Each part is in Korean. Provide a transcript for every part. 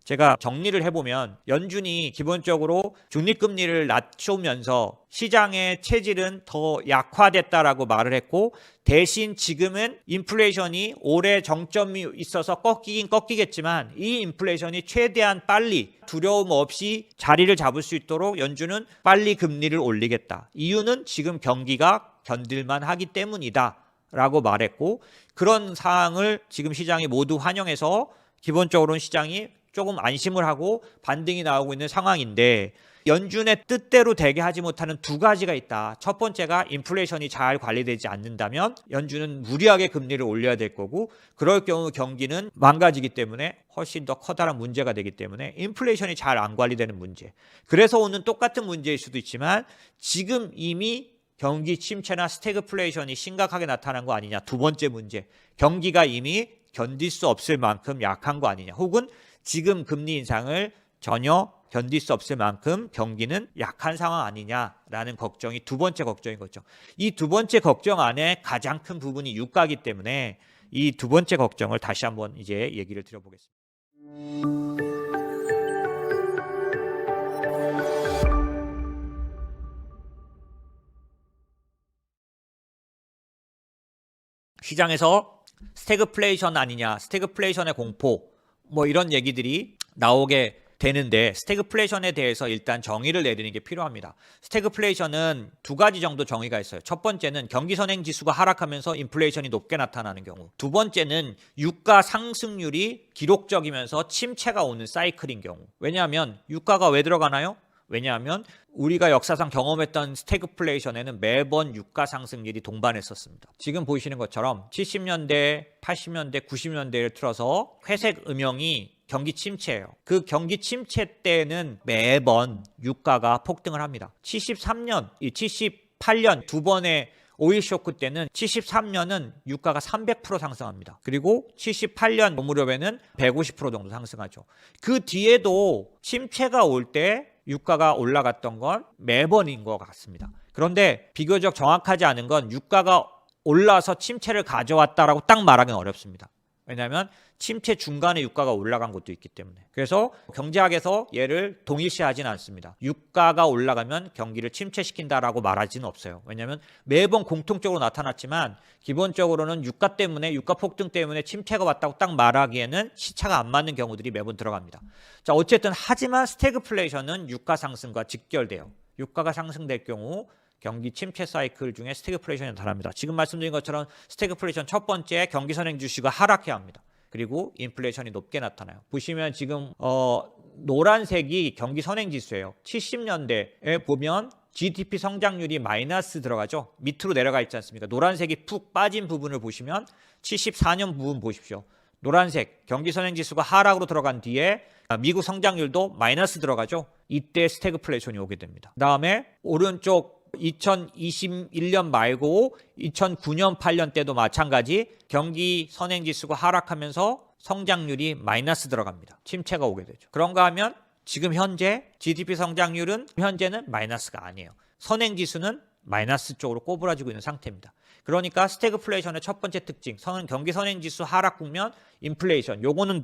제가 정리를 해보면 연준이 기본적으로 중립금리를 낮추면서 시장의 체질은 더 약화됐다라고 말을 했고, 대신 지금은 인플레이션이 올해 정점이 있어서 꺾이긴 꺾이겠지만 이 인플레이션이 최대한 빨리 두려움 없이 자리를 잡을 수 있도록 연준은 빨리 금리를 올리겠다. 이유는 지금 경기가 견딜만 하기 때문이다 라고 말했고, 그런 사항을 지금 시장이 모두 환영해서 기본적으로는 시장이 조금 안심을 하고 반등이 나오고 있는 상황인데, 연준의 뜻대로 되게 하지 못하는 두 가지가 있다. 첫 번째가 인플레이션이 잘 관리되지 않는다면 연준은 무리하게 금리를 올려야 될 거고, 그럴 경우 경기는 망가지기 때문에 훨씬 더 커다란 문제가 되기 때문에 인플레이션이 잘 안 관리되는 문제. 그래서 오는 똑같은 문제일 수도 있지만 지금 이미 경기 침체나 스태그플레이션이 심각하게 나타난 거 아니냐. 두 번째 문제, 경기가 이미 견딜 수 없을 만큼 약한 거 아니냐. 혹은 지금 금리 인상을 전혀 견딜 수 없을 만큼 경기는 약한 상황 아니냐라는 걱정이 두 번째 걱정인 거죠. 이 두 번째 걱정 안에 가장 큰 부분이 유가이기 때문에 이 두 번째 걱정을 다시 한번 이제 얘기를 드려보겠습니다. 시장에서 스태그플레이션 아니냐, 스태그플레이션의 공포, 뭐 이런 얘기들이 나오게 되는데, 스태그플레이션에 대해서 일단 정의를 내리는 게 필요합니다. 스태그플레이션은 두 가지 정도 정의가 있어요. 첫 번째는 경기 선행 지수가 하락하면서 인플레이션이 높게 나타나는 경우, 두 번째는 유가 상승률이 기록적이면서 침체가 오는 사이클인 경우. 왜냐하면 유가가 왜 들어가나요? 왜냐하면 우리가 역사상 경험했던 스태그플레이션에는 매번 유가 상승률이 동반했었습니다. 지금 보이시는 것처럼 70년대, 80년대, 90년대를 틀어서 회색 음영이 경기 침체예요. 그 경기 침체 때는 매번 유가가 폭등을 합니다. 73년, 78년 두 번의 오일 쇼크 때는 73년은 유가가 300% 상승합니다. 그리고 78년 무렵에는 150% 정도 상승하죠. 그 뒤에도 침체가 올 때 유가가 올라갔던 건 매번인 것 같습니다. 그런데 비교적 정확하지 않은 건 유가가 올라서 침체를 가져왔다라고 딱 말하기는 어렵습니다. 왜냐하면 침체 중간에 유가가 올라간 것도 있기 때문에. 그래서 경제학에서 얘를 동일시하지는 않습니다. 유가가 올라가면 경기를 침체시킨다라고 말하지는 없어요. 왜냐하면 매번 공통적으로 나타났지만 기본적으로는 유가 때문에, 유가 폭등 때문에 침체가 왔다고 딱 말하기에는 시차가 안 맞는 경우들이 매번 들어갑니다. 자, 어쨌든 하지만 스태그플레이션은 유가 상승과 직결돼요. 유가가 상승될 경우 경기 침체 사이클 중에 스태그플레이션이 나타납니다. 지금 말씀드린 것처럼 스태그플레이션 첫 번째, 경기 선행 지수가 하락해야 합니다. 그리고 인플레이션이 높게 나타나요. 보시면 지금 노란색이 경기 선행 지수예요. 70년대에 보면 GDP 성장률이 마이너스 들어가죠. 밑으로 내려가 있지 않습니까? 노란색이 푹 빠진 부분을 보시면 74년 부분 보십시오. 노란색 경기 선행 지수가 하락으로 들어간 뒤에 미국 성장률도 마이너스 들어가죠. 이때 스태그플레이션이 오게 됩니다. 그다음에 오른쪽 2021년 말고 2009년 8년 때도 마찬가지 경기 선행지수가 하락하면서 성장률이 마이너스 들어갑니다. 침체가 오게 되죠. 그런가 하면 지금 현재 GDP 성장률은 현재는 마이너스가 아니에요. 선행지수는 마이너스 쪽으로 꼬부라지고 있는 상태입니다. 그러니까 스태그플레이션의 첫 번째 특징, 경기 선행지수 하락 국면, 인플레이션, 요거는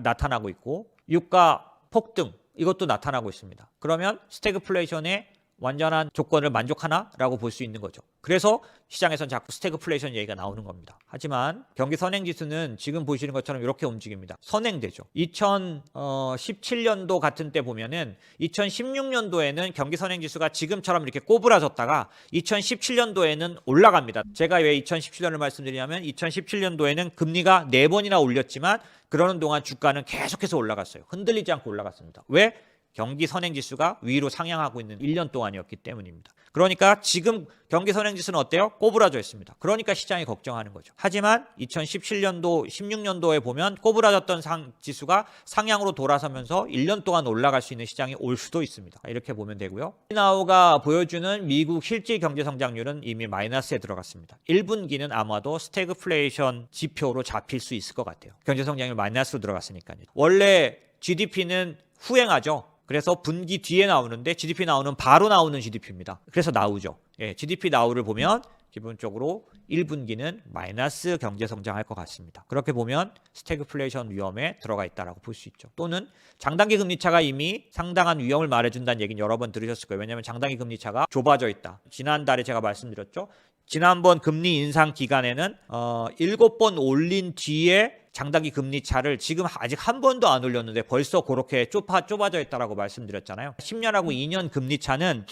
나타나고 있고, 유가 폭등, 이것도 나타나고 있습니다. 그러면 스태그플레이션의 완전한 조건을 만족하나라고 볼 수 있는 거죠. 그래서 시장에서는 자꾸 스태그플레이션 얘기가 나오는 겁니다. 하지만 경기 선행지수는 지금 보시는 것처럼 이렇게 움직입니다. 선행되죠. 2017년도 같은 때 보면은 2016년도에는 경기 선행지수가 지금처럼 이렇게 꼬부라졌다가 2017년도에는 올라갑니다. 제가 왜 2017년을 말씀드리냐면 2017년도에는 금리가 4번이나 올렸지만 그러는 동안 주가는 계속해서 올라갔어요. 흔들리지 않고 올라갔습니다. 왜? 경기 선행지수가 위로 상향하고 있는 1년 동안이었기 때문입니다. 그러니까 지금 경기 선행지수는 어때요? 꼬부라져 있습니다. 그러니까 시장이 걱정하는 거죠. 하지만 2017년도, 16년도에 보면 꼬부라졌던 지수가 상향으로 돌아서면서 1년 동안 올라갈 수 있는 시장이 올 수도 있습니다. 이렇게 보면 되고요. 나우가 보여주는 미국 실질 경제 성장률은 이미 마이너스에 들어갔습니다. 1분기는 아마도 스태그플레이션 지표로 잡힐 수 있을 것 같아요. 경제 성장률 마이너스로 들어갔으니까요. 원래 GDP는 후행하죠. 그래서 분기 뒤에 나오는데 GDP 나오는 바로 나오는 GDP입니다. 그래서 나오죠. GDP 나우를 보면 기본적으로 1분기는 마이너스 경제 성장할 것 같습니다. 그렇게 보면 스태그플레이션 위험에 들어가 있다라고 볼 수 있죠. 또는 장단기 금리 차가 이미 상당한 위험을 말해준다는 얘기는 여러 번 들으셨을 거예요. 왜냐하면 장단기 금리 차가 좁아져 있다. 지난달에 제가 말씀드렸죠. 지난번 금리 인상 기간에는 7번 올린 뒤에 장단기 금리 차를 지금 아직 한 번도 안 올렸는데 벌써 그렇게 좁아져 있다라고 말씀드렸잖아요. 10년하고 2년 금리 차는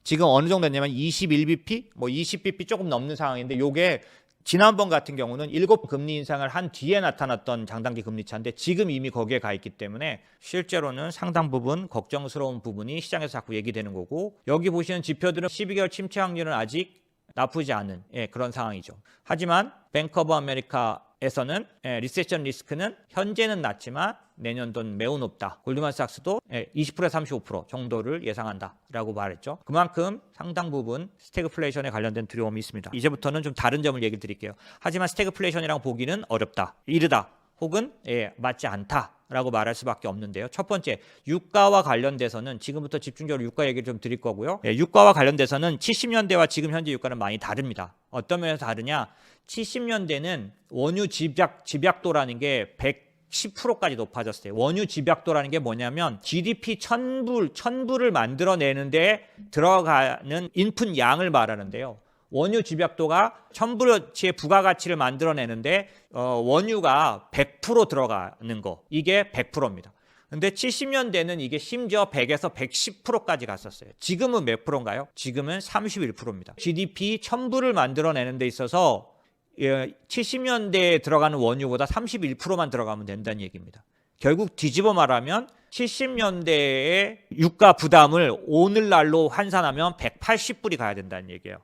지금 어느 정도 됐냐면 21bp, 뭐 20bp 조금 넘는 상황인데 요게 지난번 같은 경우는 7 금리 인상을 한 뒤에 나타났던 장단기 금리 차인데 지금 이미 거기에 가 있기 때문에 실제로는 상당 부분 걱정스러운 부분이 시장에서 자꾸 얘기되는 거고, 여기 보시는 지표들은 12개월 침체 확률은 아직 나쁘지 않은 그런 상황이죠. 하지만 뱅크 오브 아메리카에서는 리세션 리스크는 현재는 낮지만 내년도는 매우 높다. 골드만삭스도 20%에서 35% 정도를 예상한다라고 말했죠. 그만큼 상당 부분 스태그플레이션에 관련된 두려움이 있습니다. 이제부터는 좀 다른 점을 얘기 드릴게요. 하지만 스태그플레이션이라고 보기는 어렵다, 이르다, 혹은 맞지 않다라고 말할 수밖에 없는데요. 첫 번째, 유가와 관련돼서는 지금부터 집중적으로 유가 얘기를 좀 드릴 거고요. 유가와 관련돼서는 70년대와 지금 현재 유가는 많이 다릅니다. 어떤 면에서 다르냐? 70년대는 원유 집약도라는 게 110%까지 높아졌어요. 원유 집약도라는 게 뭐냐면 GDP 1000불을 만들어내는데 들어가는 인풋 양을 말하는데요. 원유 집약도가 1000불어치의 부가가치를 만들어내는데 원유가 100% 들어가는 거, 이게 100%입니다. 근데 70년대는 이게 심지어 100에서 110%까지 갔었어요. 지금은 몇 프로인가요? 지금은 31%입니다. GDP 1000불을 만들어내는 데 있어서 70년대에 들어가는 원유보다 31%만 들어가면 된다는 얘기입니다. 결국 뒤집어 말하면 70년대의 유가 부담을 오늘날로 환산하면 180불이 가야 된다는 얘기예요.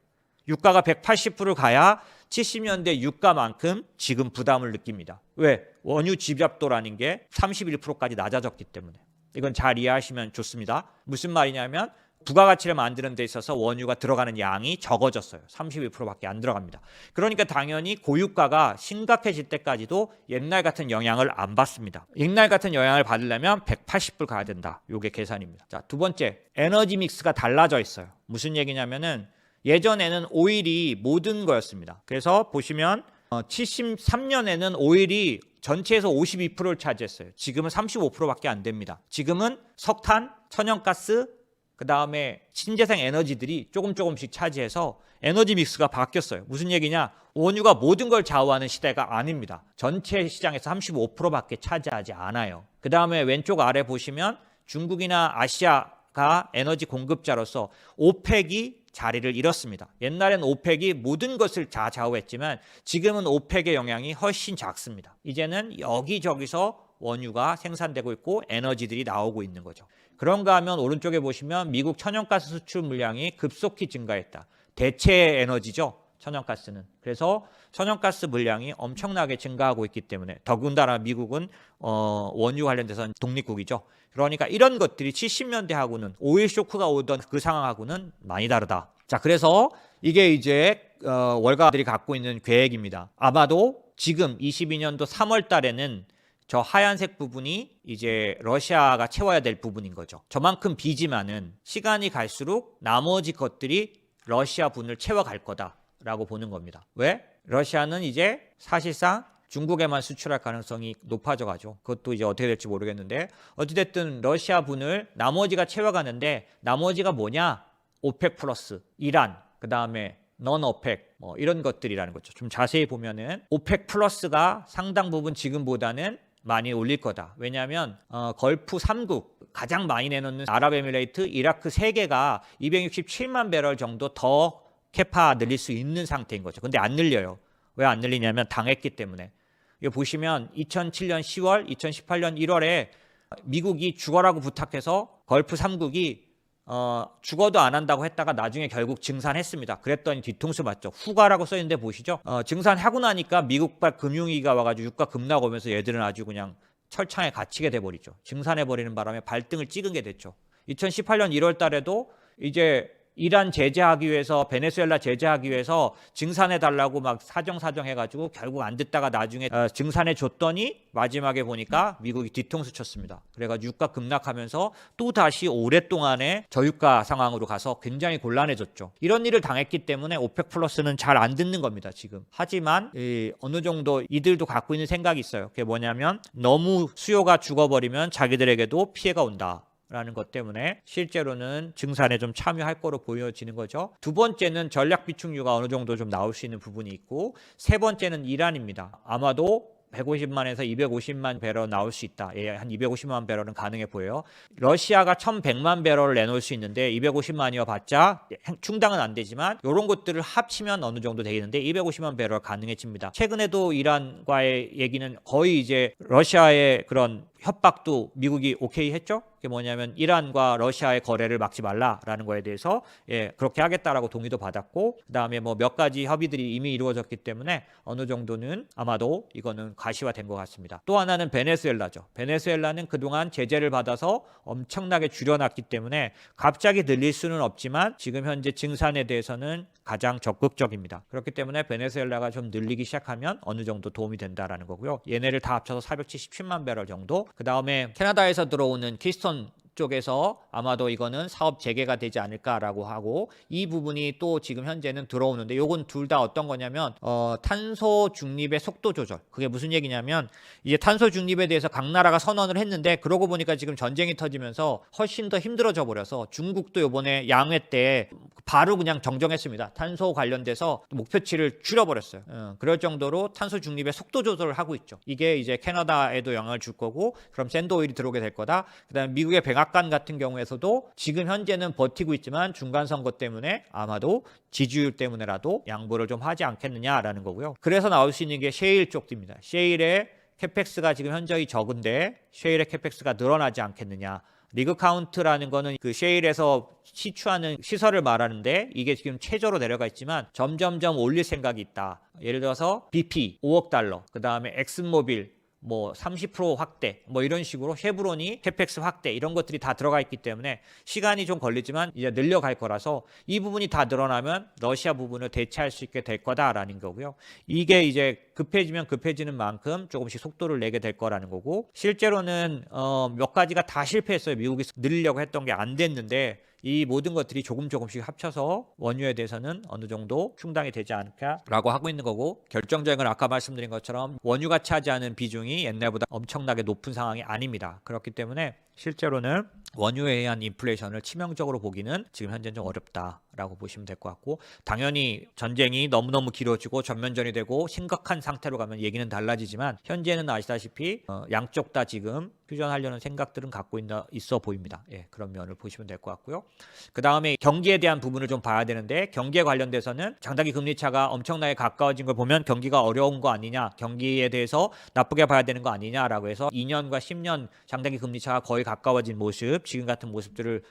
유가가 180불을 가야 70년대 유가만큼 지금 부담을 느낍니다. 왜? 원유 집약도라는 게 31%까지 낮아졌기 때문에. 이건 잘 이해하시면 좋습니다. 무슨 말이냐면 부가가치를 만드는 데 있어서 원유가 들어가는 양이 적어졌어요. 31%밖에 안 들어갑니다. 그러니까 당연히 고유가가 심각해질 때까지도 옛날 같은 영향을 안 받습니다. 옛날 같은 영향을 받으려면 180불 가야 된다. 이게 계산입니다. 자, 두 번째, 에너지 믹스가 달라져 있어요. 무슨 얘기냐면은 예전에는 오일이 모든 거였습니다. 그래서 보시면 73년에는 오일이 전체에서 52%를 차지했어요. 지금은 35%밖에 안 됩니다. 지금은 석탄, 천연가스, 그 다음에 신재생 에너지들이 조금씩 차지해서 에너지 믹스가 바뀌었어요. 무슨 얘기냐? 원유가 모든 걸 좌우하는 시대가 아닙니다. 전체 시장에서 35%밖에 차지하지 않아요. 그 다음에 왼쪽 아래 보시면 중국이나 아시아가 에너지 공급자로서 오펙이 자리를 잃었습니다. 옛날엔 오펙이 모든 것을 다 좌우했지만 지금은 오펙의 영향이 훨씬 작습니다. 이제는 여기저기서 원유가 생산되고 있고 에너지들이 나오고 있는 거죠. 그런가 하면 오른쪽에 보시면 미국 천연가스 수출 물량이 급속히 증가했다. 대체 에너지죠, 천연가스는. 그래서 천연가스 물량이 엄청나게 증가하고 있기 때문에, 더군다나 미국은 원유 관련돼서는 독립국이죠. 그러니까 이런 것들이 70년대하고는 오일 쇼크가 오던 그 상황하고는 많이 다르다. 자, 그래서 이게 이제 월가들이 갖고 있는 계획입니다. 아마도 지금 22년도 3월 달에는 저 하얀색 부분이 이제 러시아가 채워야 될 부분인 거죠. 저만큼 비지만은 시간이 갈수록 나머지 것들이 러시아 분을 채워갈 거다라고 보는 겁니다. 왜? 러시아는 이제 사실상 중국에만 수출할 가능성이 높아져가지고, 그것도 이제 어떻게 될지 모르겠는데, 어찌됐든 러시아 분을 나머지가 채워가는데, 나머지가 뭐냐? 오펙 플러스, 이란, 그 다음에 넌 오펙, 뭐 이런 것들이라는 거죠. 좀 자세히 보면은 오펙 플러스가 상당 부분 지금보다는 많이 올릴 거다. 왜냐하면 걸프 3국 가장 많이 내놓는 아랍에미레이트, 이라크 3개가 267만 배럴 정도 더 캐파 늘릴 수 있는 상태인 거죠. 근데 안 늘려요. 왜 안 늘리냐면 당했기 때문에. 이거 보시면 2007년 10월, 2018년 1월에 미국이 죽어라고 부탁해서 걸프 3국이 죽어도 안 한다고 했다가 나중에 결국 증산했습니다. 그랬더니 뒤통수 맞죠. 후가라고 써있는데 보시죠. 증산하고 나니까 미국발 금융위기가 와가지고 유가 급락 오면서 얘들은 아주 그냥 철창에 갇히게 돼버리죠. 증산해버리는 바람에 발등을 찍은 게 됐죠. 2018년 1월 달에도 이제 이란 제재하기 위해서 베네수엘라 제재하기 위해서 증산해 달라고 막 사정사정 해가지고 결국 안 듣다가 나중에 증산해 줬더니 마지막에 보니까 미국이 뒤통수 쳤습니다. 그래가지고 유가 급락하면서 또 다시 오랫동안의 저유가 상황으로 가서 굉장히 곤란해졌죠. 이런 일을 당했기 때문에 오펙 플러스는 잘 안 듣는 겁니다 지금. 하지만 어느 정도 이들도 갖고 있는 생각이 있어요. 그게 뭐냐면 너무 수요가 죽어버리면 자기들에게도 피해가 온다 라는 것 때문에 실제로는 증산에 좀 참여할 거로 보여지는 거죠. 두 번째는 전략 비축유가 어느 정도 좀 나올 수 있는 부분이 있고, 세 번째는 이란입니다. 아마도 150만에서 250만 배럴 나올 수 있다. 예, 한 250만 배럴은 가능해 보여요. 러시아가 1100만 배럴을 내놓을 수 있는데 250만이어 봤자 충당은 안 되지만 이런 것들을 합치면 어느 정도 되겠는데 250만 배럴 가능해집니다. 최근에도 이란과의 얘기는 거의 이제 러시아의 그런 협박도 미국이 오케이 했죠. 그게 뭐냐면 이란과 러시아의 거래를 막지 말라라는 거에 대해서 그렇게 하겠다라고 동의도 받았고, 그다음에 뭐 몇 가지 협의들이 이미 이루어졌기 때문에 어느 정도는 아마도 이거는 가시화된 것 같습니다. 또 하나는 베네수엘라죠. 베네수엘라는 그동안 제재를 받아서 엄청나게 줄여놨기 때문에 갑자기 늘릴 수는 없지만 지금 현재 증산에 대해서는 가장 적극적입니다. 그렇기 때문에 베네수엘라가 좀 늘리기 시작하면 어느 정도 도움이 된다라는 거고요. 얘네를 다 합쳐서 477만 배럴 정도. 그 다음에 캐나다에서 들어오는 키스톤 쪽에서 아마도 이거는 사업 재개가 되지 않을까라고 하고, 이 부분이 또 지금 현재는 들어오는데 요건 둘 다 어떤 거냐면 탄소 중립의 속도 조절. 그게 무슨 얘기냐면 이제 탄소 중립에 대해서 각 나라가 선언을 했는데 그러고 보니까 지금 전쟁이 터지면서 훨씬 더 힘들어져 버려서 중국도 요번에 양회 때 바로 그냥 정정했습니다. 탄소 관련돼서 목표치를 줄여버렸어요. 그럴 정도로 탄소 중립의 속도 조절을 하고 있죠. 이게 이제 캐나다에도 영향을 줄 거고, 그럼 샌드 오일이 들어오게 될 거다. 그다음에 미국의 백악관 같은 경우에서도 지금 현재는 버티고 있지만 중간 선거 때문에 아마도 지지율 때문에라도 양보를 좀 하지 않겠느냐라는 거고요. 그래서 나올 수 있는 게 셰일 쪽입니다. 셰일의 캐펙스가 지금 현저히 적은데 셰일의 캐펙스가 늘어나지 않겠느냐. 리그 카운트라는 거는 그 셰일에서 시추하는 시설을 말하는데 이게 지금 최저로 내려가 있지만 점점점 올릴 생각이 있다. 예를 들어서 BP 5억 달러, 그 다음에 엑슨모빌 뭐 30% 확대, 뭐 이런 식으로 쉐브론이 캐펙스 확대, 이런 것들이 다 들어가 있기 때문에 시간이 좀 걸리지만 이제 늘려갈 거라서 이 부분이 다 늘어나면 러시아 부분을 대체할 수 있게 될 거다라는 거고요. 이게 이제 급해지면 급해지는 만큼 조금씩 속도를 내게 될 거라는 거고, 실제로는 몇 가지가 다 실패했어요. 미국이 늘리려고 했던 게 안 됐는데 이 모든 것들이 조금씩 합쳐서 원유에 대해서는 어느 정도 충당이 되지 않을까라고 하고 있는 거고, 결정적인 건 아까 말씀드린 것처럼 원유가 차지하는 비중이 옛날보다 엄청나게 높은 상황이 아닙니다. 그렇기 때문에 실제로는 원유에 의한 인플레이션을 치명적으로 보기는 지금 현재는 좀 어렵다라고 보시면 될 것 같고, 당연히 전쟁이 너무너무 길어지고 전면전이 되고 심각한 상태로 가면 얘기는 달라지지만 현재는 아시다시피 양쪽 다 지금 휴전하려는 생각들은 갖고 있어 보입니다. 그런 면을 보시면 될 것 같고요. 그 다음에 경기에 대한 부분을 좀 봐야 되는데, 경기에 관련돼서는 장단기 금리차가 엄청나게 가까워진 걸 보면 경기가 어려운 거 아니냐, 경기에 대해서 나쁘게 봐야 되는 거 아니냐라고 해서 2년과 10년 장단기 금리차가 거의 가까워진 모습, 지금 같은 모습들을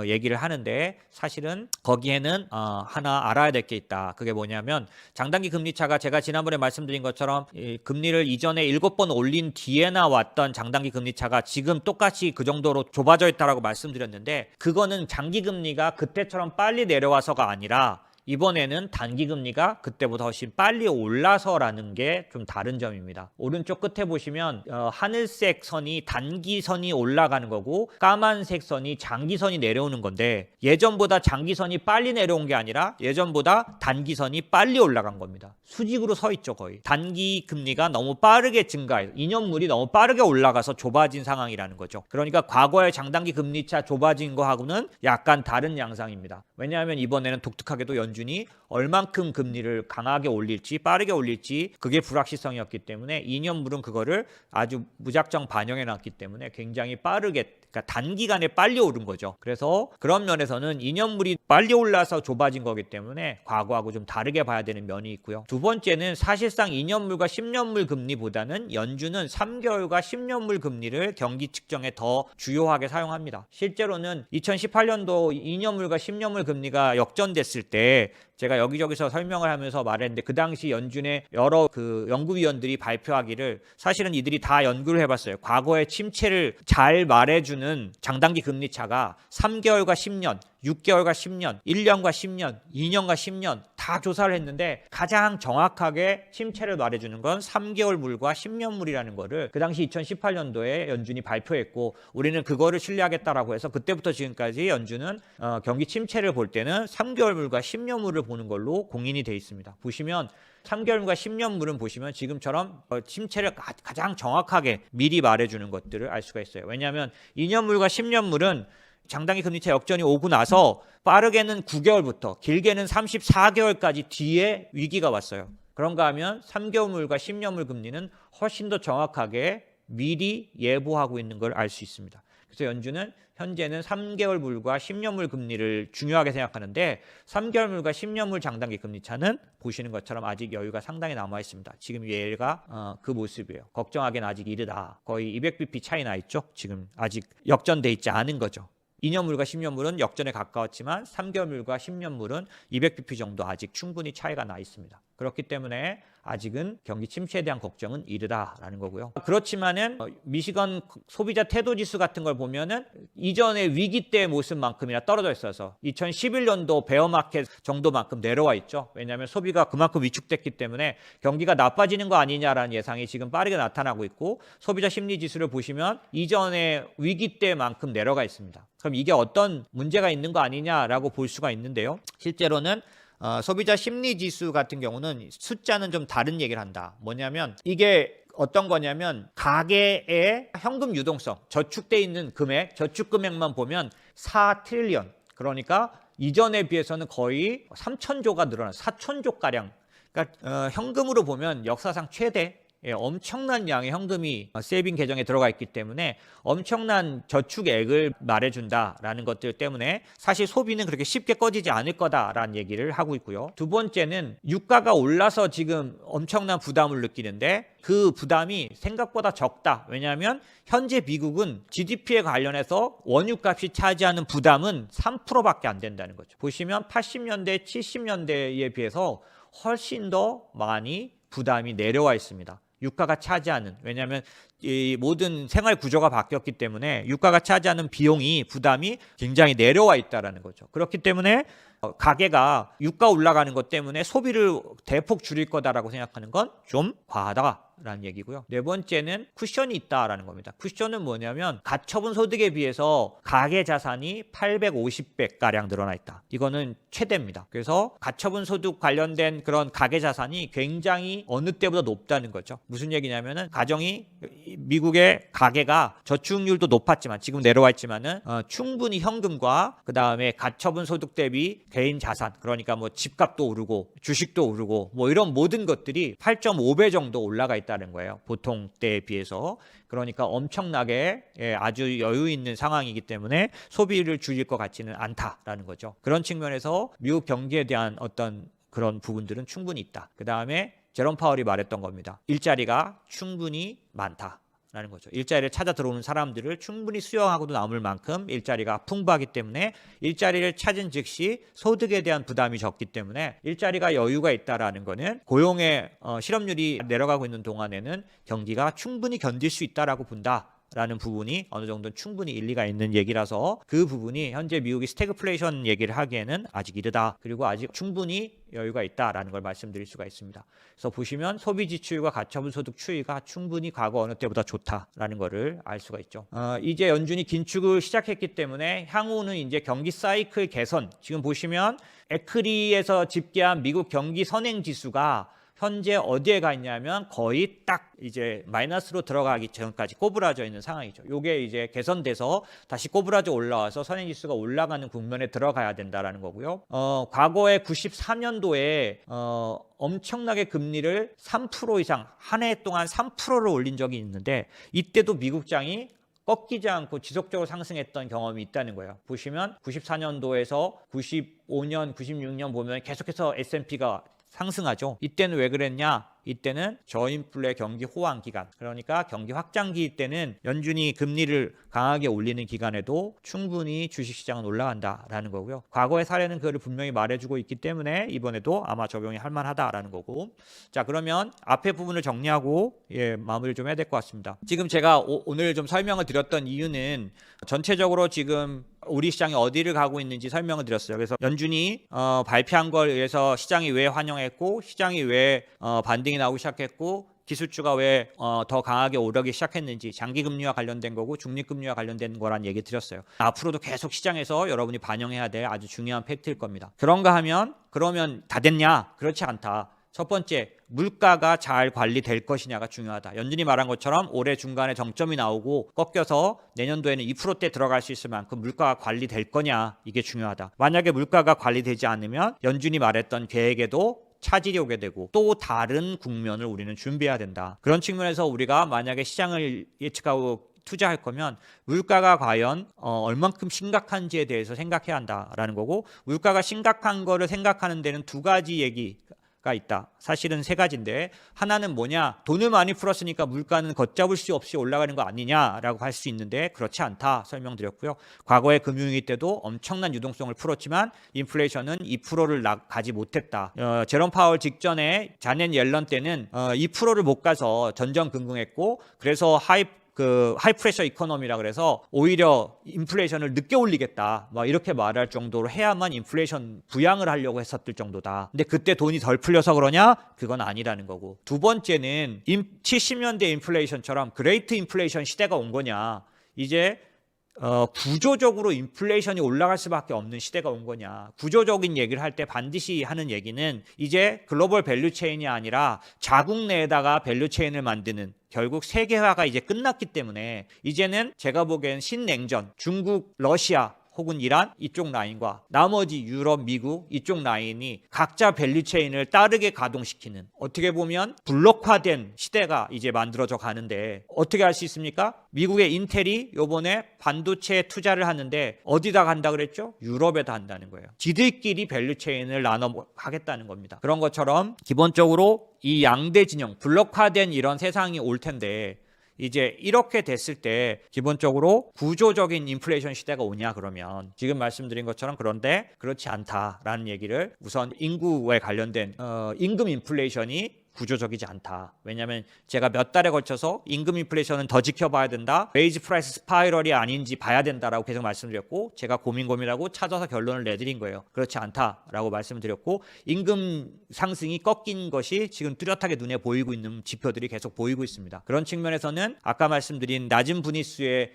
얘기를 하는데, 사실은 거기에는 하나 알아야 될 게 있다. 그게 뭐냐면 장단기 금리차가 제가 지난번에 말씀드린 것처럼 금리를 이전에 7번 올린 뒤에 나왔던 장단기 금리차가 지금 똑같이 그 정도로 좁아져 있다라고 말씀드렸는데, 그거는 장기 금리가 그때처럼 빨리 내려와서가 아니라 이번에는 단기 금리가 그때보다 훨씬 빨리 올라서라는 게 좀 다른 점입니다. 오른쪽 끝에 보시면 하늘색 선이 단기선이 올라가는 거고 까만색 선이 장기선이 내려오는 건데, 예전보다 장기선이 빨리 내려온 게 아니라 예전보다 단기선이 빨리 올라간 겁니다. 수직으로 서 있죠. 거의 단기 금리가 너무 빠르게 증가해요. 2년물이 너무 빠르게 올라가서 좁아진 상황이라는 거죠. 그러니까 과거의 장단기 금리차 좁아진 거하고는 약간 다른 양상입니다. 왜냐하면 이번에는 독특하게도 연준이 얼만큼 금리를 강하게 올릴지 빠르게 올릴지 그게 불확실성이었기 때문에 2년물은 그거를 아주 무작정 반영해 놨기 때문에 굉장히 빠르게, 그러니까 단기간에 빨리 오른 거죠. 그래서 그런 면에서는 2년물이 빨리 올라서 좁아진 거기 때문에 과거하고 좀 다르게 봐야 되는 면이 있고요. 두 번째는 사실상 2년물과 10년물 금리보다는 연준은 3개월과 10년물 금리를 경기 측정에 더 주요하게 사용합니다. 실제로는 2018년도 2년물과 10년물 금리가 역전됐을 때 제가 여기저기서 설명을 하면서 말했는데, 그 당시 연준의 여러 그 연구위원들이 발표하기를, 사실은 이들이 다 연구를 해봤어요. 과거의 침체를 잘 말해주는 장단기 금리차가 3개월과 10년, 6개월과 10년, 1년과 10년, 2년과 10년 다 조사를 했는데 가장 정확하게 침체를 말해주는 건 3개월 물과 10년 물이라는 거를 그 당시 2018년도에 연준이 발표했고 우리는 그거를 신뢰하겠다라고 해서 그때부터 지금까지 연준은 경기 침체를 볼 때는 3개월 물과 10년 물을 보는 걸로 공인이 돼 있습니다. 보시면 3개월과 10년 물은 보시면 지금처럼 침체를 가장 정확하게 미리 말해주는 것들을 알 수가 있어요. 왜냐하면 2년 물과 10년 물은 장단기 금리차 역전이 오고 나서 빠르게는 9개월부터 길게는 34개월까지 뒤에 위기가 왔어요. 그런가 하면 3개월 물과 10년 물 금리는 훨씬 더 정확하게 미리 예보하고 있는 걸 알 수 있습니다. 그래서 연준은 현재는 3개월 물과 10년 물 금리를 중요하게 생각하는데 3개월 물과 10년 물 장단기 금리 차는 보시는 것처럼 아직 여유가 상당히 남아 있습니다. 지금 얘가 그 모습이에요. 걱정하기는 아직 이르다. 거의 200bp 차이 나 있죠. 지금 아직 역전돼 있지 않은 거죠. 2년 물과 10년 물은 역전에 가까웠지만 3개월 물과 10년 물은 200bp 정도 아직 충분히 차이가 나 있습니다. 그렇기 때문에 아직은 경기 침체에 대한 걱정은 이르다라는 거고요. 그렇지만은 미시건 소비자 태도 지수 같은 걸 보면은 이전의 위기 때의 모습만큼이나 떨어져 있어서 2011년도 베어마켓 정도만큼 내려와 있죠. 왜냐하면 소비가 그만큼 위축됐기 때문에 경기가 나빠지는 거 아니냐라는 예상이 지금 빠르게 나타나고 있고 소비자 심리 지수를 보시면 이전의 위기 때만큼 내려가 있습니다. 그럼 이게 어떤 문제가 있는 거 아니냐라고 볼 수가 있는데요. 실제로는 소비자 심리 지수 같은 경우는 숫자는 좀 다른 얘기를 한다. 뭐냐면 이게 어떤 거냐면 가계의 현금 유동성, 저축돼 있는 금액, 저축 금액만 보면 4트릴리언. 그러니까 이전에 비해서는 거의 3천조가 늘어난 4천조가량. 그러니까 현금으로 보면 역사상 최대 엄청난 양의 현금이 세이빙 계정에 들어가 있기 때문에 엄청난 저축액을 말해준다라는 것들 때문에 사실 소비는 그렇게 쉽게 꺼지지 않을 거다라는 얘기를 하고 있고요. 두 번째는 유가가 올라서 지금 엄청난 부담을 느끼는데 그 부담이 생각보다 적다. 왜냐하면 현재 미국은 GDP에 관련해서 원유값이 차지하는 부담은 3%밖에 안 된다는 거죠. 보시면 80년대, 70년대에 비해서 훨씬 더 많이 부담이 내려와 있습니다. 유가가 차지하는, 왜냐하면 이 모든 생활 구조가 바뀌었기 때문에 유가가 차지하는 비용이 부담이 굉장히 내려와 있다는 거죠. 그렇기 때문에 가계가 유가 올라가는 것 때문에 소비를 대폭 줄일 거다라고 생각하는 건 좀 과하다라는 얘기고요. 네 번째는 쿠션이 있다라는 겁니다. 쿠션은 뭐냐면 가처분 소득에 비해서 가계 자산이 850배가량 늘어나 있다. 이거는 최대입니다. 그래서 가처분 소득 관련된 그런 가계 자산이 굉장히 어느 때보다 높다는 거죠. 무슨 얘기냐면은 가정이 미국의 가계가 저축률도 높았지만 지금 내려와 있지만은 충분히 현금과 그 다음에 가처분 소득 대비 개인 자산, 그러니까 뭐 집값도 오르고 주식도 오르고 뭐 이런 모든 것들이 8.5배 정도 올라가 있다는 거예요. 보통 때에 비해서. 그러니까 엄청나게 아주 여유 있는 상황이기 때문에 소비를 줄일 것 같지는 않다라는 거죠. 그런 측면에서 미국 경기에 대한 어떤 그런 부분들은 충분히 있다. 그 다음에 제롬 파월이 말했던 겁니다. 일자리가 충분히 많다. 라는 거죠. 일자리를 찾아 들어오는 사람들을 충분히 수용하고도 남을 만큼 일자리가 풍부하기 때문에 일자리를 찾은 즉시 소득에 대한 부담이 적기 때문에 일자리가 여유가 있다라는 거는 고용의 실업률이 내려가고 있는 동안에는 경기가 충분히 견딜 수 있다라고 본다. 라는 부분이 어느 정도 충분히 일리가 있는 얘기라서 그 부분이 현재 미국이 스태그플레이션 얘기를 하기에는 아직 이르다. 그리고 아직 충분히 여유가 있다라는 걸 말씀드릴 수가 있습니다. 그래서 보시면 소비 지출과 가처분 소득 추이가 충분히 과거 어느 때보다 좋다라는 거를 알 수가 있죠. 이제 연준이 긴축을 시작했기 때문에 향후는 이제 경기 사이클 개선. 지금 보시면 에크리에서 집계한 미국 경기 선행 지수가 현재 어디에 가 있냐면 거의 딱 이제 마이너스로 들어가기 전까지 꼬부라져 있는 상황이죠. 이게 이제 개선돼서 다시 꼬부라져 올라와서 선행지수가 올라가는 국면에 들어가야 된다라는 거고요. 과거에 94년도에 엄청나게 금리를 3% 이상 한 해 동안 3%를 올린 적이 있는데 이때도 미국장이 꺾이지 않고 지속적으로 상승했던 경험이 있다는 거예요. 보시면 94년도에서 95년, 96년 보면 계속해서 S&P가 상승하죠. 이때는 왜 그랬냐? 이때는 저인플레 경기 호황 기간, 그러니까 경기 확장기 때는 연준이 금리를 강하게 올리는 기간에도 충분히 주식시장은 올라간다라는 거고요. 과거의 사례는 그거를 분명히 말해주고 있기 때문에 이번에도 아마 적용이 할 만하다라는 거고. 자, 그러면 앞에 부분을 정리하고 마무리를 좀 해야 될 것 같습니다. 지금 제가 오늘 좀 설명을 드렸던 이유는 전체적으로 지금 우리 시장이 어디를 가고 있는지 설명을 드렸어요. 그래서 연준이 발표한 걸 의해서 시장이 왜 환영했고, 시장이 왜 반등이 나오기 시작했고, 기술주가 왜 더 강하게 오르기 시작했는지, 장기금리와 관련된 거고 중립금리와 관련된 거란 얘기 드렸어요. 앞으로도 계속 시장에서 여러분이 반영해야 될 아주 중요한 팩트일 겁니다. 그런가 하면 그러면 다 됐냐? 그렇지 않다. 첫 번째, 물가가 잘 관리될 것이냐가 중요하다. 연준이 말한 것처럼 올해 중간에 정점이 나오고 꺾여서 내년도에는 2%대 들어갈 수 있을 만큼 물가가 관리될 거냐, 이게 중요하다. 만약에 물가가 관리되지 않으면 연준이 말했던 계획에도 차질이 오게 되고 또 다른 국면을 우리는 준비해야 된다. 그런 측면에서 우리가 만약에 시장을 예측하고 투자할 거면 물가가 과연 얼만큼 심각한지에 대해서 생각해야 한다라는 거고, 물가가 심각한 거를 생각하는 데는 두 가지 얘기가 있다. 사실은 세 가지인데, 하나는 뭐냐, 돈을 많이 풀었으니까 물가는 걷잡을 수 없이 올라가는 거 아니냐라고 할 수 있는데 그렇지 않다 설명드렸고요. 과거의 금융위기 때도 엄청난 유동성을 풀었지만 인플레이션은 2%를 가지 못했다. 제롬 파월 직전에 자넷 옐런 때는 2%를 못 가서 전전긍긍했고, 그래서 하이프레셔 이코노미라 그래서 오히려 인플레이션을 늦게 올리겠다, 이렇게 말할 정도로 해야만 인플레이션 부양을 하려고 했었을 정도다. 근데 그때 돈이 덜 풀려서 그러냐? 그건 아니라는 거고. 두 번째는 70년대 인플레이션처럼 그레이트 인플레이션 시대가 온 거냐, 이제 구조적으로 인플레이션이 올라갈 수밖에 없는 시대가 온 거냐. 구조적인 얘기를 할 때 반드시 하는 얘기는 이제 글로벌 밸류 체인이 아니라 자국 내에다가 밸류 체인을 만드는, 결국 세계화가 이제 끝났기 때문에 이제는 제가 보기엔 신냉전, 중국, 러시아 혹은 이란 이쪽 라인과 나머지 유럽, 미국 이쪽 라인이 각자 밸류체인을 따르게 가동시키는, 어떻게 보면 블록화된 시대가 이제 만들어져 가는데 어떻게 할 수 있습니까? 미국의 인텔이 요번에 반도체에 투자를 하는데 어디다 간다 그랬죠? 유럽에다 한다는 거예요. 지들끼리 밸류체인을 나눠 하겠다는 겁니다. 그런 것처럼 기본적으로 이 양대 진영, 블록화된 이런 세상이 올 텐데, 이제 이렇게 됐을 때 기본적으로 구조적인 인플레이션 시대가 오냐 그러면 지금 말씀드린 것처럼 그런데 그렇지 않다라는 얘기를, 우선 인구에 관련된 임금 인플레이션이 구조적이지 않다. 왜냐하면 제가 몇 달에 걸쳐서 임금 인플레이션은 더 지켜봐야 된다, 웨이지 프라이스 스파이럴이 아닌지 봐야 된다라고 계속 말씀드렸고, 제가 고민하고 찾아서 결론을 내드린 거예요. 그렇지 않다라고 말씀드렸고, 임금 상승이 꺾인 것이 지금 뚜렷하게 눈에 보이고 있는 지표들이 계속 보이고 있습니다. 그런 측면에서는 아까 말씀드린 낮은 분위수의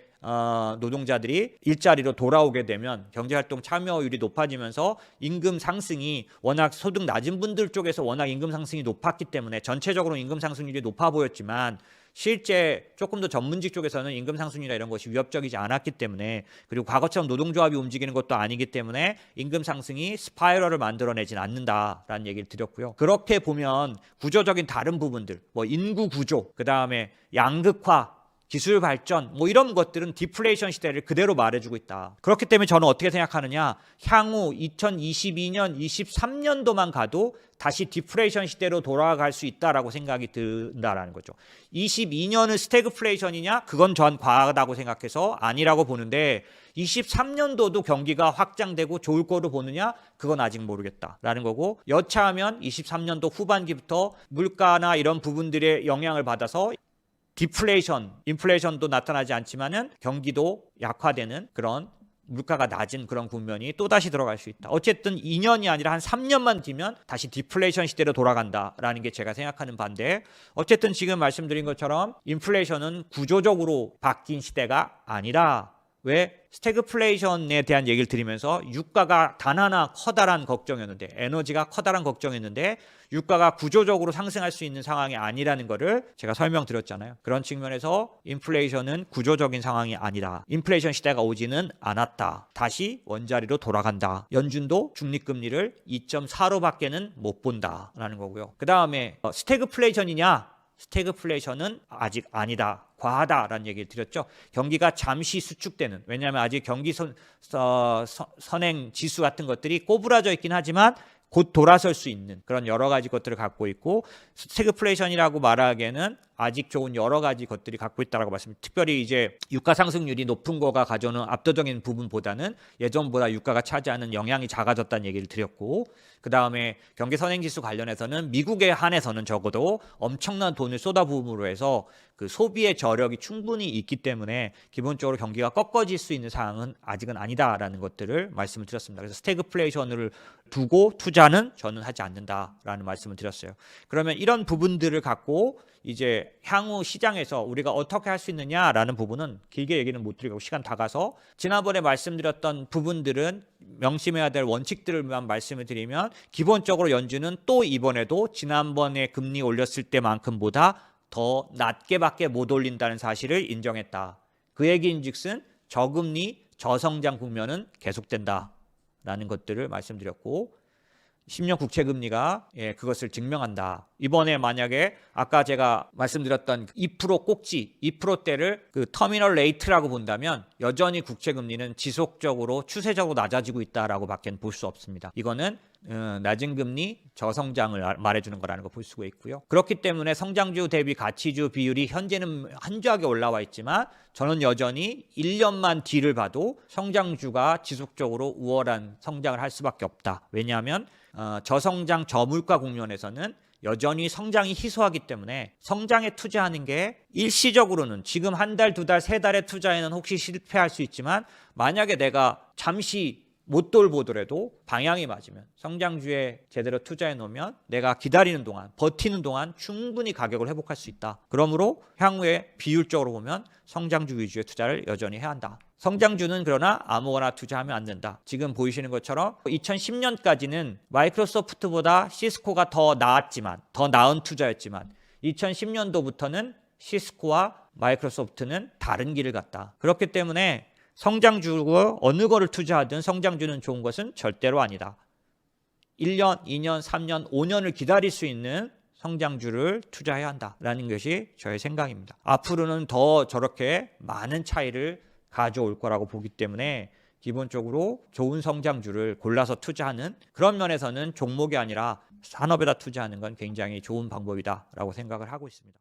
노동자들이 일자리로 돌아오게 되면 경제활동 참여율이 높아지면서 임금 상승이, 워낙 소득 낮은 분들 쪽에서 워낙 임금 상승이 높았기 때문에 전체적으로 임금 상승률이 높아 보였지만 실제 조금 더 전문직 쪽에서는 임금 상승률이나 이런 것이 위협적이지 않았기 때문에, 그리고 과거처럼 노동조합이 움직이는 것도 아니기 때문에 임금 상승이 스파이럴을 만들어내진 않는다라는 얘기를 드렸고요. 그렇게 보면 구조적인 다른 부분들, 인구 구조, 그 다음에 양극화, 기술 발전, 이런 것들은 디플레이션 시대를 그대로 말해주고 있다. 그렇기 때문에 저는 어떻게 생각하느냐, 향후 2022년, 23년도만 가도 다시 디플레이션 시대로 돌아갈 수 있다라고 생각이 든다라는 거죠. 22년은 스태그플레이션이냐? 그건 전 과하다고 생각해서 아니라고 보는데, 23년도도 경기가 확장되고 좋을 거로 보느냐? 그건 아직 모르겠다라는 거고, 여차하면 23년도 후반기부터 물가나 이런 부분들의 영향을 받아서 디플레이션, 인플레이션도 나타나지 않지만은 경기도 약화되는 그런, 물가가 낮은 그런 국면이 또다시 들어갈 수 있다. 어쨌든 2년이 아니라 한 3년만 뒤면 다시 디플레이션 시대로 돌아간다라는 게 제가 생각하는 바인데, 어쨌든 지금 말씀드린 것처럼 인플레이션은 구조적으로 바뀐 시대가 아니라, 왜 스태그플레이션에 대한 얘기를 드리면서 유가가 단 하나 커다란 걱정이었는데, 에너지가 커다란 걱정이었는데 유가가 구조적으로 상승할 수 있는 상황이 아니라는 거를 제가 설명드렸잖아요. 그런 측면에서 인플레이션은 구조적인 상황이 아니다. 인플레이션 시대가 오지는 않았다. 다시 원자리로 돌아간다. 연준도 중립금리를 2.45밖에는 못 본다라는 거고요. 그 다음에 스태그플레이션이냐? 스태그플레이션은 아직 아니다. 과하다라는 얘기를 드렸죠. 경기가 잠시 수축되는, 왜냐하면 아직 경기 선행 지수 같은 것들이 꼬부라져 있긴 하지만 곧 돌아설 수 있는 그런 여러 가지 것들을 갖고 있고, 스태그플레이션이라고 말하기에는 아직 좋은 여러 가지 것들이 갖고 있다라고 말씀드립니다. 특별히 이제 유가 상승률이 높은 거가 가져오는 압도적인 부분보다는 예전보다 유가가 차지하는 영향이 작아졌다는 얘기를 드렸고, 그 다음에 경기 선행지수 관련해서는 미국에 한해서는 적어도 엄청난 돈을 쏟아부음으로 해서 그 소비의 저력이 충분히 있기 때문에 기본적으로 경기가 꺾어질 수 있는 상황은 아직은 아니다라는 것들을 말씀을 드렸습니다. 그래서 스태그플레이션을 두고 투자는 저는 하지 않는다라는 말씀을 드렸어요. 그러면 이런 부분들을 갖고 이제 향후 시장에서 우리가 어떻게 할 수 있느냐라는 부분은 길게 얘기는 못 드리고 시간 다 가서 지난번에 말씀드렸던 부분들은 명심해야 될 원칙들만 말씀을 드리면, 기본적으로 연준은 또 이번에도 지난번에 금리 올렸을 때만큼보다 더 낮게밖에 못 올린다는 사실을 인정했다. 그 얘기인즉슨 저금리 저성장 국면은 계속된다라는 것들을 말씀드렸고, 10년 국채 금리가 그것을 증명한다. 이번에 만약에 아까 제가 말씀드렸던 2% 꼭지 2%대를 그 터미널 레이트라고 본다면 여전히 국채 금리는 지속적으로 추세적으로 낮아지고 있다라고 밖에 볼 수 없습니다. 이거는 낮은 금리 저성장을 말해주는 거라는 거 볼 수가 있고요. 그렇기 때문에 성장주 대비 가치주 비율이 현재는 한저하게 올라와 있지만 저는 여전히 1년만 뒤를 봐도 성장주가 지속적으로 우월한 성장을 할 수밖에 없다. 왜냐하면 저성장 저물가 국면에서는 여전히 성장이 희소하기 때문에 성장에 투자하는 게 일시적으로는 지금 한 달, 두 달, 세 달의 투자에는 혹시 실패할 수 있지만, 만약에 내가 잠시 못 돌보더라도 방향이 맞으면 성장주에 제대로 투자해 놓으면 내가 기다리는 동안, 버티는 동안 충분히 가격을 회복할 수 있다. 그러므로 향후에 비율적으로 보면 성장주 위주의 투자를 여전히 해야 한다. 성장주는 그러나 아무거나 투자하면 안 된다. 지금 보이시는 것처럼 2010년까지는 마이크로소프트보다 시스코가 더 나았지만, 더 나은 투자였지만 2010년도부터는 시스코와 마이크로소프트는 다른 길을 갔다. 그렇기 때문에 성장주고 어느 거를 투자하든 성장주는 좋은 것은 절대로 아니다. 1년, 2년, 3년, 5년을 기다릴 수 있는 성장주를 투자해야 한다라는 것이 저의 생각입니다. 앞으로는 더 저렇게 많은 차이를 가져올 거라고 보기 때문에 기본적으로 좋은 성장주를 골라서 투자하는 그런 면에서는 종목이 아니라 산업에다 투자하는 건 굉장히 좋은 방법이다라고 생각을 하고 있습니다.